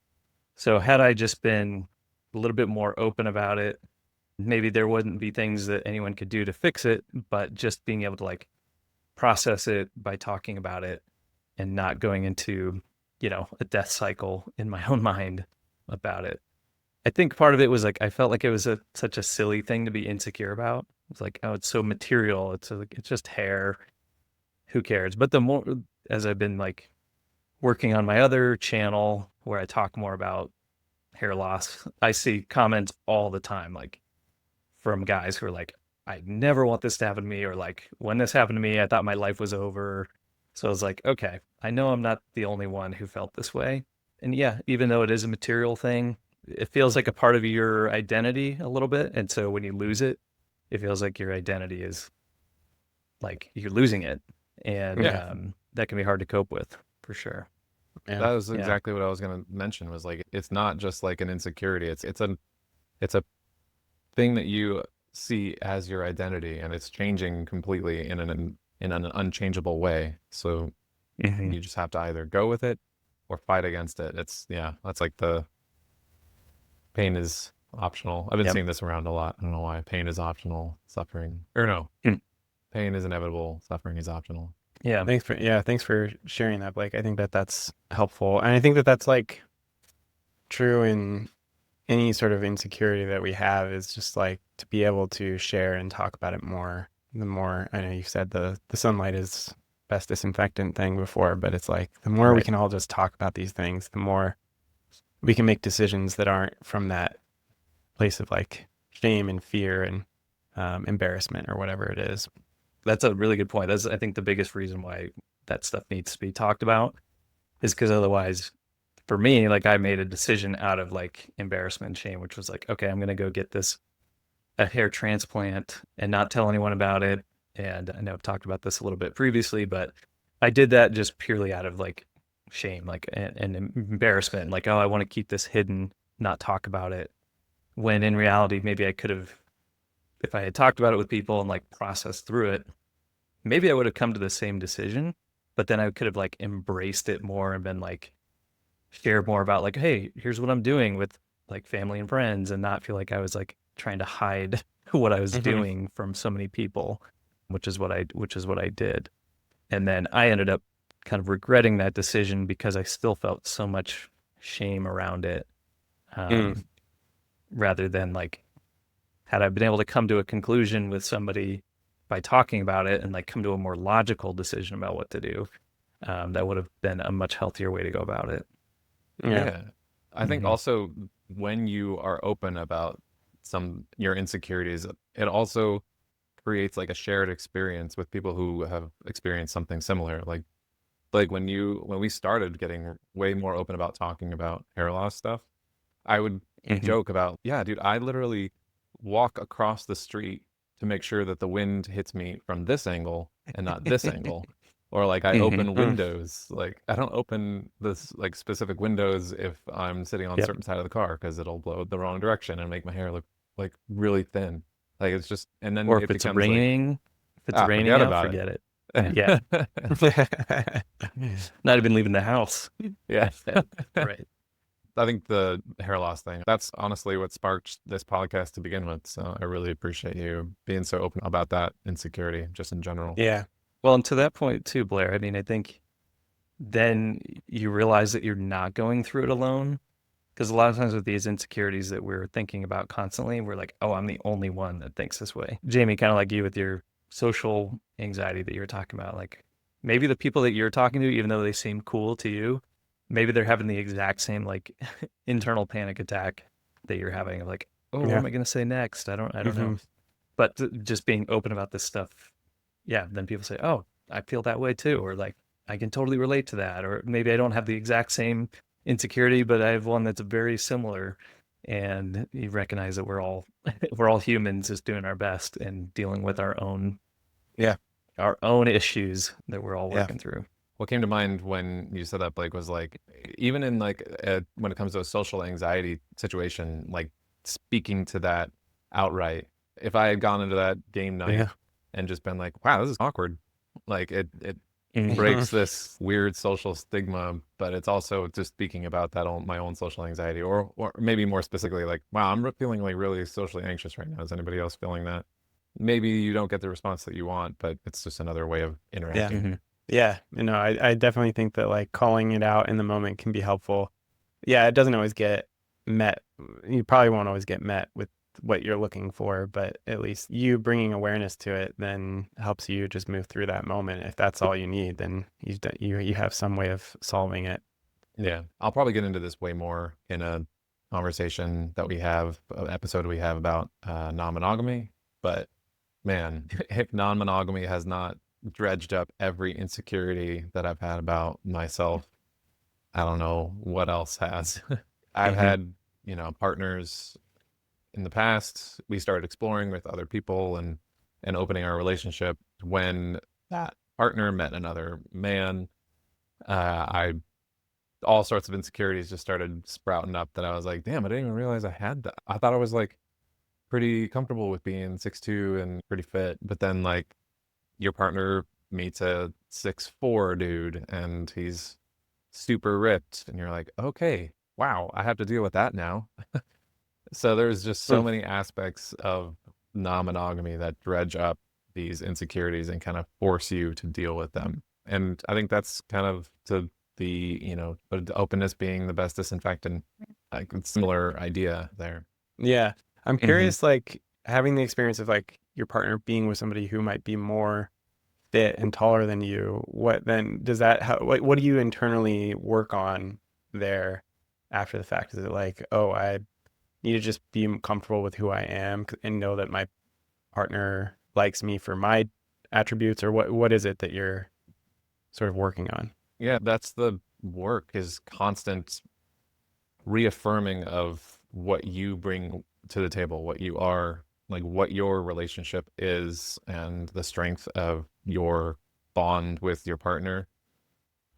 So had I just been a little bit more open about it, maybe there wouldn't be things that anyone could do to fix it, but just being able to like process it by talking about it and not going into, a death cycle in my own mind about it. I think part of it was like, I felt like it was such a silly thing to be insecure about. It's like, oh, it's so material. It's just hair. Who cares? But the more, as I've been like working on my other channel where I talk more about hair loss, I see comments all the time, like from guys who are like, I never want this to happen to me, or like, when this happened to me, I thought my life was over. So I was like, okay, I know I'm not the only one who felt this way. And yeah, even though it is a material thing, it feels like a part of your identity a little bit. And so when you lose it, it feels like your identity is like you're losing it. And that can be hard to cope with for sure. Yeah. That was exactly what I was going to mention, was like, it's not just like an insecurity. It's a thing that you see as your identity, and it's changing completely in an unchangeable way. So you just have to either go with it or fight against it. That's like the pain is optional. I've been seeing this around a lot. I don't know why. Pain is optional, suffering, or no, pain is inevitable, suffering is optional. Yeah. Thanks for sharing that, Blake. I think that's helpful. And I think that's like true in any sort of insecurity that we have, is just like to be able to share and talk about it more. The more, I know you said the sunlight is best disinfectant thing before, but it's like the more we can all just talk about these things, the more we can make decisions that aren't from that place of like shame and fear and embarrassment or whatever it is. That's a really good point. That's, I think, the biggest reason why that stuff needs to be talked about, is because otherwise, for me, like I made a decision out of like embarrassment and shame, which was like, okay, I'm going to go get a hair transplant and not tell anyone about it. And I know I've talked about this a little bit previously, but I did that just purely out of like shame, like and embarrassment. Like, oh, I want to keep this hidden, not talk about it. When in reality, maybe I could have, if I had talked about it with people and like processed through it, maybe I would have come to the same decision, but then I could have like embraced it more and been like, share more about like, hey, here's what I'm doing with like family and friends, and not feel like I was like trying to hide what I was doing from so many people, which is what I did. And then I ended up kind of regretting that decision because I still felt so much shame around it. Rather than like, had I been able to come to a conclusion with somebody by talking about it and like come to a more logical decision about what to do, that would have been a much healthier way to go about it. Yeah. I think also when you are open about your insecurities, it also creates like a shared experience with people who have experienced something similar. Like when we started getting way more open about talking about hair loss stuff, I would joke about, yeah, dude, I literally walk across the street to make sure that the wind hits me from this angle and not this angle. Or like I open windows, like I don't open this like specific windows if I'm sitting on a certain side of the car, because it'll blow the wrong direction and make my hair look like really thin. Like it's just, and then or if it's raining, forget it. Yeah. Not even leaving the house. Yeah. Right. I think the hair loss thing, that's honestly what sparked this podcast to begin with. So I really appreciate you being so open about that insecurity just in general. Yeah. Well, and to that point too, Blair, I mean, I think then you realize that you're not going through it alone. Because a lot of times with these insecurities that we're thinking about constantly, we're like, oh, I'm the only one that thinks this way. Jamie, kind of like you with your social anxiety that you were talking about, like maybe the people that you're talking to, even though they seem cool to you, maybe they're having the exact same like internal panic attack that you're having of like, oh, what Yeah. am I going to say next? I don't know. Mhm. But just being open about this stuff, yeah, then people say, oh, I feel that way too, or like I can totally relate to that, or maybe I don't have the exact same insecurity, but I have one that's very similar. And you recognize that we're all we're all humans, just doing our best and dealing with our own Yeah. our own issues that we're all Yeah. working through. What came to mind when you said that, Blake, was like, even in like when it comes to a social anxiety situation, like speaking to that outright. If I had gone into that game night Yeah. and just been like, wow, this is awkward, like it Mhm. breaks this weird social stigma, but it's also just speaking about that my own social anxiety, or maybe more specifically, like, wow, I'm feeling like really socially anxious right now. Is anybody else feeling that? Maybe you don't get the response that you want, but it's just another way of interacting. Mhm. Yeah, I definitely think that like calling it out in the moment can be helpful. Yeah, it doesn't always get met. You probably won't always get met with what you're looking for, but at least you bringing awareness to it then helps you just move through that moment. If that's all you need, then you have some way of solving it. Yeah, I'll probably get into this way more in a conversation that we have, an episode we have about non-monogamy. But man, if non-monogamy has not dredged up every insecurity that I've had about myself, I don't know what else has. I've Mhm. had, partners in the past. We started exploring with other people and opening our relationship. When that partner met another man, I all sorts of insecurities just started sprouting up that I was like, damn, I didn't even realize I had that. I thought I was like pretty comfortable with being 6'2" and pretty fit, but then like your partner meets a 6'4" dude and he's super ripped and you're like, okay, wow, I have to deal with that now. So there's just so Hmm. many aspects of non-monogamy that dredge up these insecurities and kind of force you to deal with them. And I think that's kind of to the, but the openness being the best disinfectant, like it's a similar idea there. Yeah. I'm Mhm. curious, like having the experience of like your partner being with somebody who might be more fit and taller than you, what then does that what do you internally work on there after the fact? Is it like, oh, I need to just be comfortable with who I am and know that my partner likes me for my attributes, or what is it that you're sort of working on? Yeah, that's the work, is constant reaffirming of what you bring to the table, what you are, like what your relationship is, and the strength of your bond with your partner.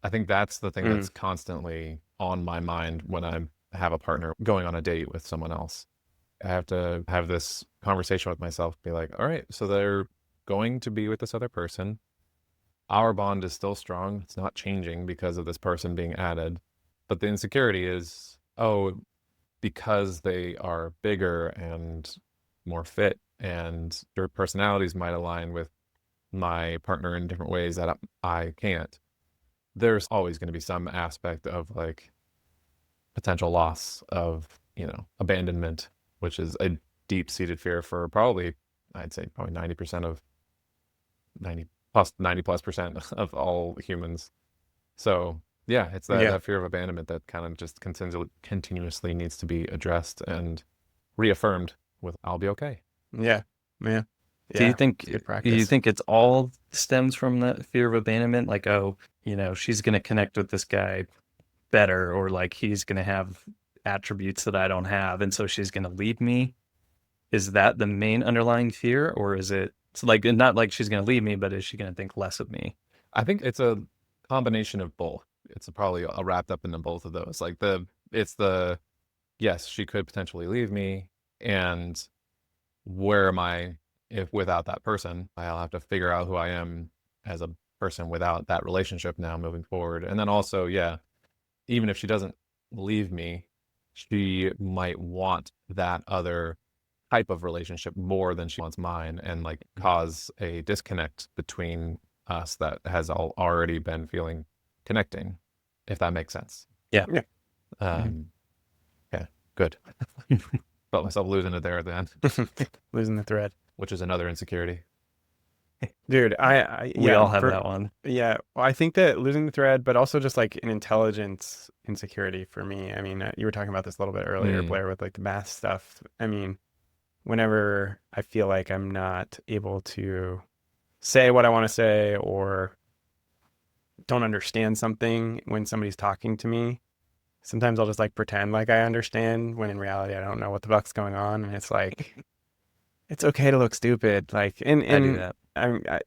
I think that's the thing Mm. that's constantly on my mind when I have a partner going on a date with someone else. I have to have this conversation with myself, be like, all right, so they're going to be with this other person. Our bond is still strong. It's not changing because of this person being added. But the insecurity is, oh, because they are bigger and more fit and their personalities might align with my partner in different ways that I can't. There's always going to be some aspect of like potential loss of, abandonment, which is a deep seated fear for probably, I'd say probably 90% of 90+% of all humans. So yeah, it's that, Yeah. that fear of abandonment that kind of just continuously needs to be addressed and reaffirmed with I'll be okay. Yeah. Yeah. Do you Yeah. think It's good do you practice. think it's all stems from that fear of abandonment? Like, oh, she's gonna connect with this guy better, or like he's gonna have attributes that I don't have, and so she's gonna leave me. Is that the main underlying fear, or is it's like not like she's gonna leave me, but is she gonna think less of me? I think it's a combination of both. It's probably wrapped up into both of those. Like it's the, yes, she could potentially leave me, and where am I if without that person? I'll have to figure out who I am as a person without that relationship now moving forward. And then also, yeah, even if she doesn't leave me, she might want that other type of relationship more than she wants mine, and like cause a disconnect between us that has already been feeling connecting, if that makes sense. Yeah. Yeah. Um, Good. Felt myself losing it there at the end, Losing the thread. which is another insecurity. Dude, We all have that one. Yeah, well, I think that losing the thread, but also just like an intelligence insecurity for me. I mean, you were talking about this a little bit earlier, Blair, with like the math stuff. I mean, whenever I feel like I'm not able to say what I want to say or don't understand something when somebody's talking to me, sometimes I'll just like pretend like I understand when in reality I don't know what the fuck's going on. And it's like, it's okay to look stupid. Like, I do that. I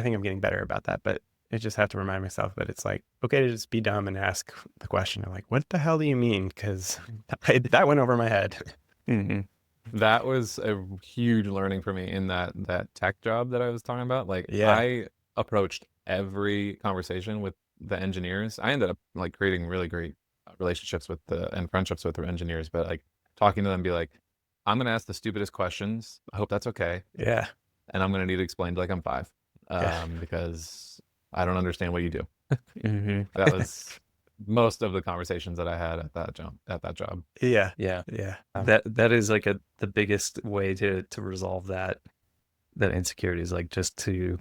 think I'm getting better about that, but I just have to remind myself that it's like, okay to just be dumb and ask the question of like, what the hell do you mean? Because that went over my head. Mm-hmm. That was a huge learning for me in that tech job that I was talking about. Like, Yeah. I approached every conversation with the engineers. I ended up like creating really great relationships with and friendships with the engineers, but like talking to them, be like, I'm going to ask the stupidest questions. I hope that's okay. Yeah. And I'm going to need to explain to like I'm 5 because I don't understand what you do. Mm-hmm. That was most of the conversations that I had at that job. Yeah. Yeah. Yeah. That is like the biggest way to resolve that insecurity is like just to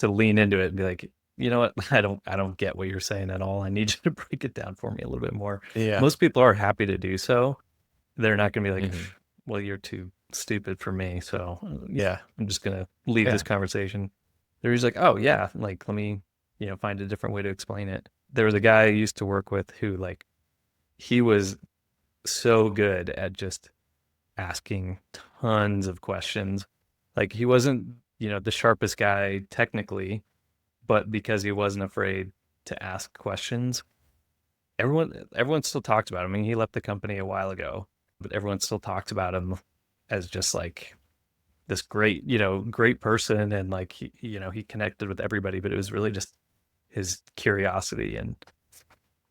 lean into it and be like, you know what, I don't get what you're saying at all. I need you to break it down for me a little bit more. Yeah. Most people are happy to do so. They're not going to be like, well, you're too stupid for me, so Yeah. I'm just going to leave this conversation. They're just like, oh yeah, like let me find a different way to explain it. There was a guy I used to work with who like he was so good at just asking tons of questions. Like he wasn't the sharpest guy technically, but because he wasn't afraid to ask questions, everyone still talked about him. I mean, he left the company a while ago, but everyone still talks about him as just like this great person, and like he connected with everybody, but it was really just his curiosity and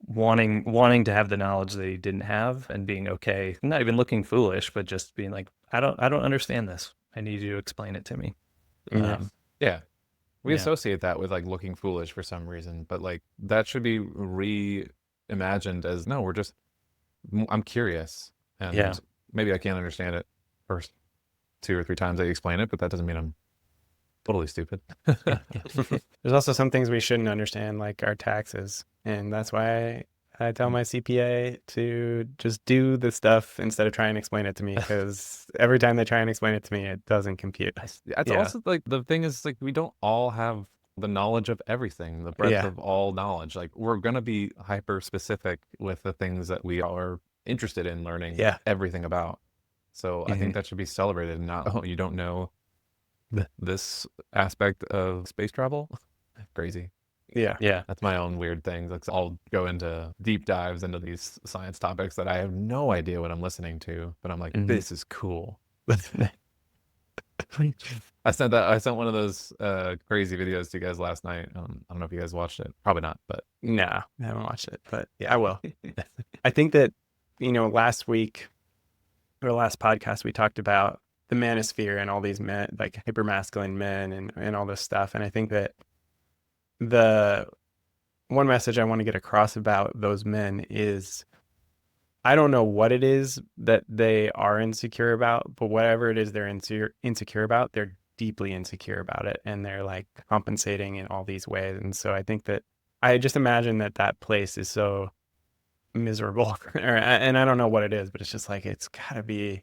wanting to have the knowledge that he didn't have, and being okay, not even looking foolish, but just being like, I don't understand this. I need you to explain it to me. We associate that with like looking foolish for some reason, but like that should be reimagined as, no, I'm curious, and maybe I can't understand it first 2 or 3 times I explain it, but that doesn't mean I'm totally stupid. There's also some things we shouldn't understand, like our taxes. And that's why I tell my CPA to just do the stuff instead of trying and explain it to me, because every time they try and explain it to me, it doesn't compute. It's also like, the thing is like, we don't all have the knowledge of everything, the breadth of all knowledge. Like, we're going to be hyper specific with the things that we are interested in learning everything about. So I think that should be celebrated, and not, oh, you don't know this aspect of space travel? Crazy. Yeah. That's my own weird thing. Like, I'll go into deep dives into these science topics that I have no idea what I'm listening to, but I'm like, this is cool. I sent one of those crazy videos to you guys last night. I don't know if you guys watched it. Probably not, but No, I haven't watched it, but I will. I think that, last week or last podcast, we talked about the manosphere and all these men, like hypermasculine men and all this stuff. And I think that the one message I want to get across about those men is, I don't know what it is that they are insecure about, but whatever it is they're insecure about, they're deeply insecure about it. And they're like compensating in all these ways. And so I think that I just imagine that place is so miserable, and I don't know what it is, but it's just like, it's gotta be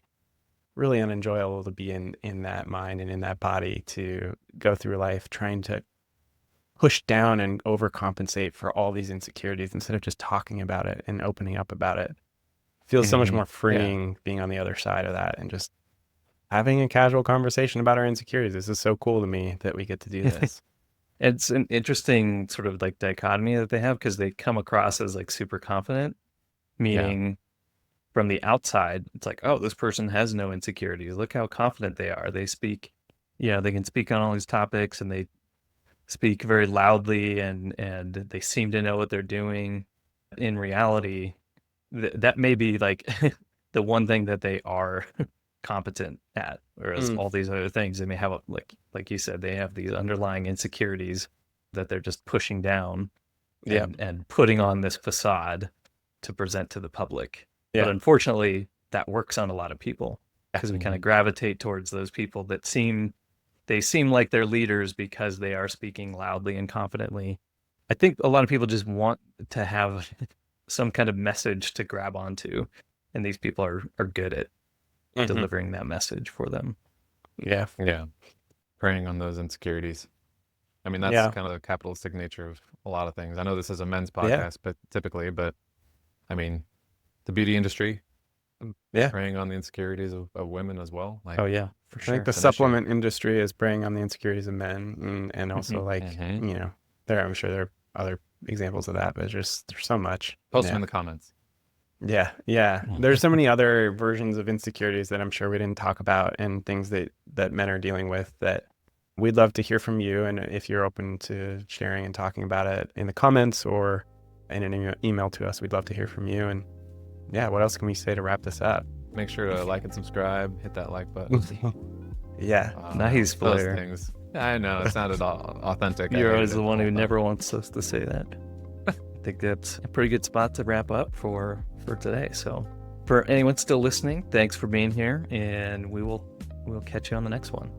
really unenjoyable to be in that mind and in that body, to go through life trying to push down and overcompensate for all these insecurities instead of just talking about it and opening up about it. Feels so much more freeing being on the other side of that and just having a casual conversation about our insecurities. This is so cool to me that we get to do this. It's an interesting sort of like dichotomy that they have, because they come across as like super confident, meaning from the outside, it's like, oh, this person has no insecurities. Look how confident they are. They speak, they can speak on all these topics, and they speak very loudly, and they seem to know what they're doing. In reality, that may be like the one thing that they are competent at, whereas all these other things, they may have, like you said, they have these underlying insecurities that they're just pushing down and putting on this facade to present to the public. Yeah. But unfortunately, that works on a lot of people because we kind of gravitate towards those people that seem like they're leaders because they are speaking loudly and confidently. I think a lot of people just want to have some kind of message to grab onto, and these people are good at delivering that message for them. Yeah. Yeah. Preying on those insecurities. I mean, that's kind of the capitalistic nature of a lot of things. I know this is a men's podcast, but I mean, the beauty industry, preying on the insecurities of women as well. Like, oh yeah, for sure. I think the supplement industry is preying on the insecurities of men, and also you know, I'm sure there are other examples of that, but there's so much. Post them in the comments. Yeah. There's so many other versions of insecurities that I'm sure we didn't talk about, and things that men are dealing with that we'd love to hear from you. And if you're open to sharing and talking about it in the comments or in an email to us, we'd love to hear from you. And yeah, what else can we say to wrap this up? Make sure to like and subscribe, hit that like button. Yeah. Nice, Blair. Those things. I know, it's not at all authentic. You're always the one who never wants us to say that. I think that's a pretty good spot to wrap up for today. So for anyone still listening, thanks for being here, and we'll catch you on the next one.